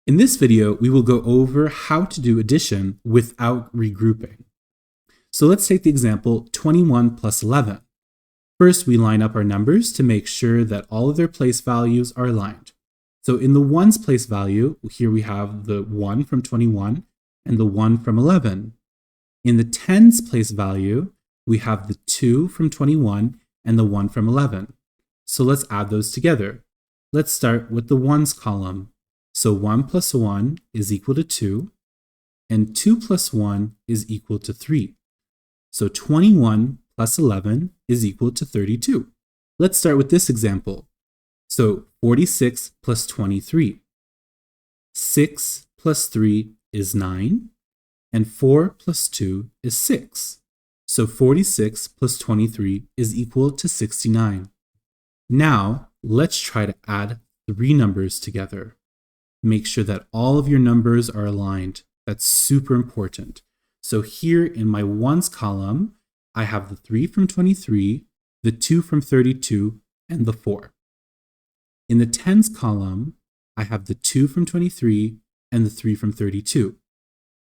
In this video, we will go over how to do addition without regrouping. So let's take the example 21 plus 11. First, we line up our numbers to make sure that all of their place values are aligned. So in the ones place value, here we have the 1 from 21 and the 1 from 11. In the tens place value, we have the 2 from 21 and the 1 from 11. So let's add those together. Let's start with the ones column. So 1 plus 1 is equal to 2, and 2 plus 1 is equal to 3. So 21 plus 11 is equal to 32. Let's start with this example. So 46 plus 23. 6 plus 3 is 9, and 4 plus 2 is 6. So 46 plus 23 is equal to 69. Now, let's try to add three numbers together. Make sure that all of your numbers are aligned. That's super important. So here in my ones column, I have the 3 from 23, the 2 from 32, and the 4. In the tens column, I have the 2 from 23 and the 3 from 32.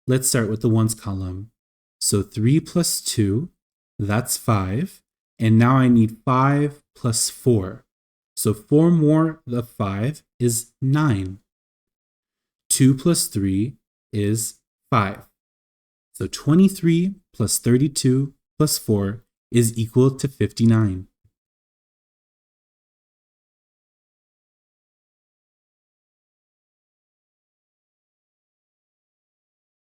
Let's start with the ones column. So 3 plus 2, that's 5. And now I need 5 plus 4. So 4 more of 5 is 9. 2 plus 3 is 5. So 23 plus 32 plus 4 is equal to 59.